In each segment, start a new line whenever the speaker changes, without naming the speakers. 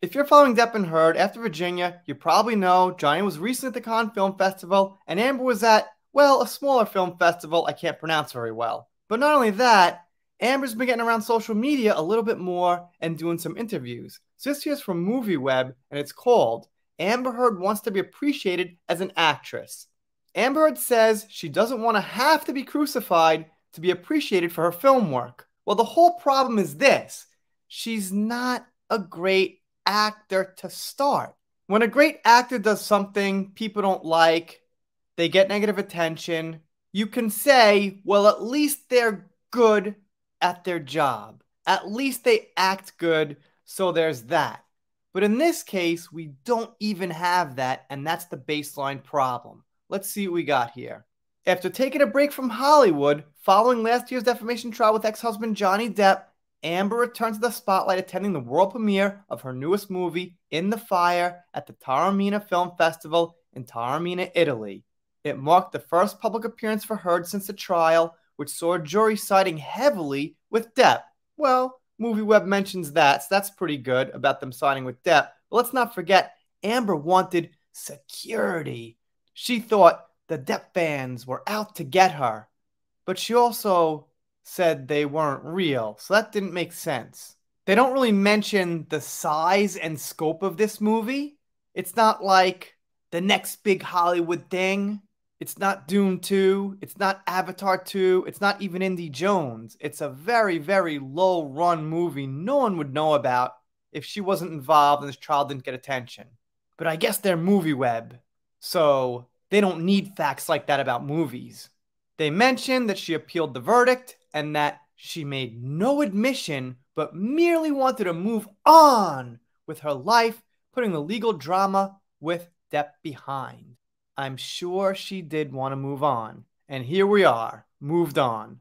If you're following Depp and Heard after Virginia, you probably know Johnny was recently at the Cannes Film Festival and Amber was at, well, a smaller film festival I can't pronounce very well. But not only that, Amber's been getting around social media a little bit more and doing some interviews. So this here's from MovieWeb and it's called Amber Heard Wants to Be Appreciated as an Actress. Amber Heard says she doesn't want to have to be crucified to be appreciated for her film work. Well, the whole problem is this. She's not a great actor to start. When a great actor does something people don't like, they get negative attention, you can say, well, at least they're good at their job. At least they act good, so there's that. But in this case, we don't even have that, and that's the baseline problem. Let's see what we got here. After taking a break from Hollywood, following last year's defamation trial with ex-husband Johnny Depp, Amber returned to the spotlight attending the world premiere of her newest movie, In the Fire, at the Taormina Film Festival in Taormina, Italy. It marked the first public appearance for Heard since the trial, which saw a jury siding heavily with Depp. Well, MovieWeb mentions that, so that's pretty good about them siding with Depp. But let's not forget, Amber wanted security. She thought the Depp fans were out to get her. But she also said they weren't real, so that didn't make sense. They don't really mention the size and scope of this movie. It's not like the next big Hollywood thing. It's not Dune 2. It's not Avatar 2. It's not even Indy Jones. It's a very, very low-run movie no one would know about if she wasn't involved and this trial didn't get attention. But I guess they're MovieWeb, so they don't need facts like that about movies. They mentioned that she appealed the verdict and that she made no admission but merely wanted to move on with her life, putting the legal drama with Depp behind. I'm sure she did want to move on. And here we are, moved on.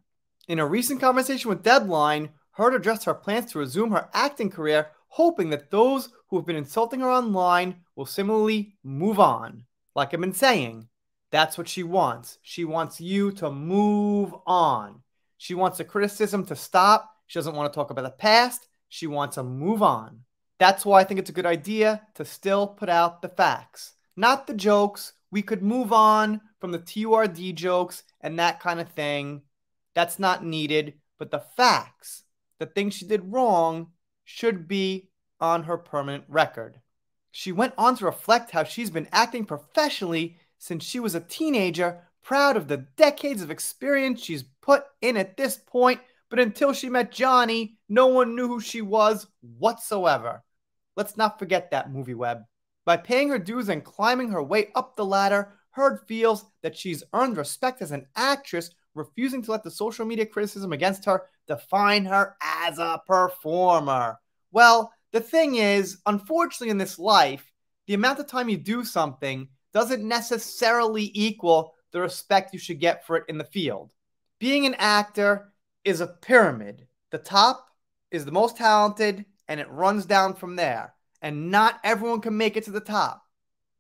In a recent conversation with Deadline, Heard addressed her plans to resume her acting career, hoping that those who have been insulting her online will similarly move on. Like I've been saying, that's what she wants. She wants you to move on. She wants the criticism to stop. She doesn't want to talk about the past. She wants to move on. That's why I think it's a good idea to still put out the facts. Not the jokes. We could move on from the TURD jokes and that kind of thing. That's not needed. But the facts, the things she did wrong, should be on her permanent record. She went on to reflect how she's been acting professionally since she was a teenager, proud of the decades of experience she's put in at this point, but until she met Johnny, no one knew who she was whatsoever. Let's not forget that, MovieWeb. By paying her dues and climbing her way up the ladder, Heard feels that she's earned respect as an actress, refusing to let the social media criticism against her define her as a performer. Well, the thing is, unfortunately in this life, the amount of time you do something doesn't necessarily equal the respect you should get for it in the field. Being an actor is a pyramid. The top is the most talented, and it runs down from there. And not everyone can make it to the top.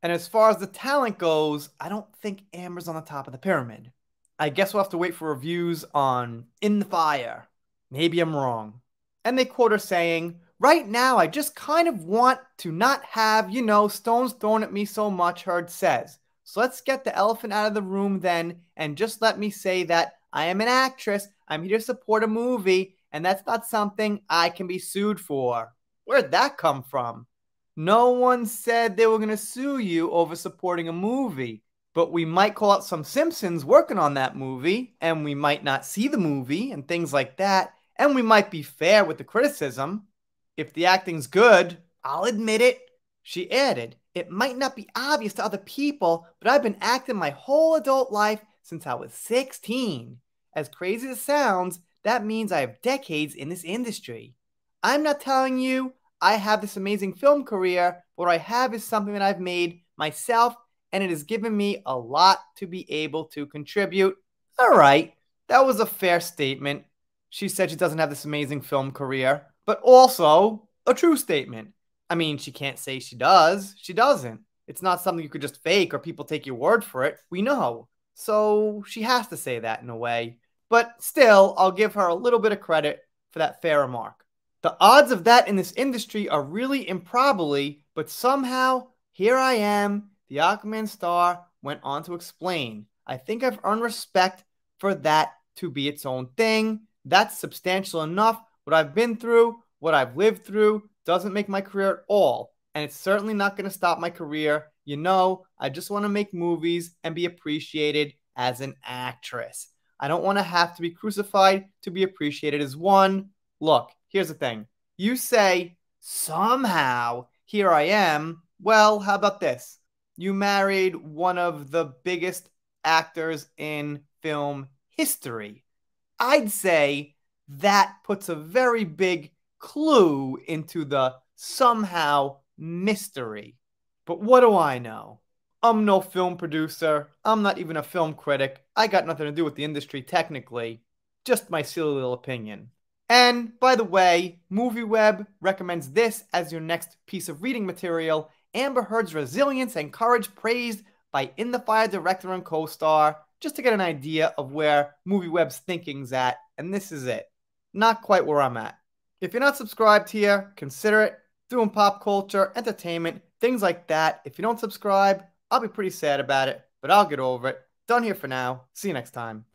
And as far as the talent goes, I don't think Amber's on the top of the pyramid. I guess we'll have to wait for reviews on In the Fire. Maybe I'm wrong. And they quote her saying, "Right now, I just kind of want to not have, stones thrown at me so much," Heard says. "So let's get the elephant out of the room then, and just let me say that I am an actress, I'm here to support a movie, and that's not something I can be sued for." Where'd that come from? No one said they were going to sue you over supporting a movie. But we might call out some Simpsons working on that movie, and we might not see the movie and things like that, and we might be fair with the criticism. If the acting's good, I'll admit it. She added, "It might not be obvious to other people, but I've been acting my whole adult life since I was 16. As crazy as it sounds, that means I have decades in this industry. I'm not telling you I have this amazing film career. What I have is something that I've made myself, and it has given me a lot to be able to contribute." All right, that was a fair statement. She said she doesn't have this amazing film career, but also a true statement. I mean, she can't say she does. She doesn't. It's not something you could just fake or people take your word for it. We know. So she has to say that in a way. But still, I'll give her a little bit of credit for that fair remark. The odds of that in this industry are really improbably, but somehow, here I am, the Aquaman star went on to explain. I think I've earned respect for that to be its own thing. That's substantial enough. What I've been through, what I've lived through, doesn't make my career at all. And it's certainly not going to stop my career. You know, I just want to make movies and be appreciated as an actress. I don't want to have to be crucified to be appreciated as one. Look, here's the thing. You say, somehow, here I am. Well, how about this? You married one of the biggest actors in film history. I'd say that puts a very big clue into the somehow mystery. But what do I know? I'm no film producer. I'm not even a film critic. I got nothing to do with the industry technically. Just my silly little opinion. And by the way, MovieWeb recommends this as your next piece of reading material. Amber Heard's resilience and courage praised by In the Fire director and co-star, just to get an idea of where MovieWeb's thinking's at, and this is it. Not quite where I'm at. If you're not subscribed here, consider it. Doing pop culture, entertainment, things like that. If you don't subscribe, I'll be pretty sad about it, but I'll get over it. Done here for now. See you next time.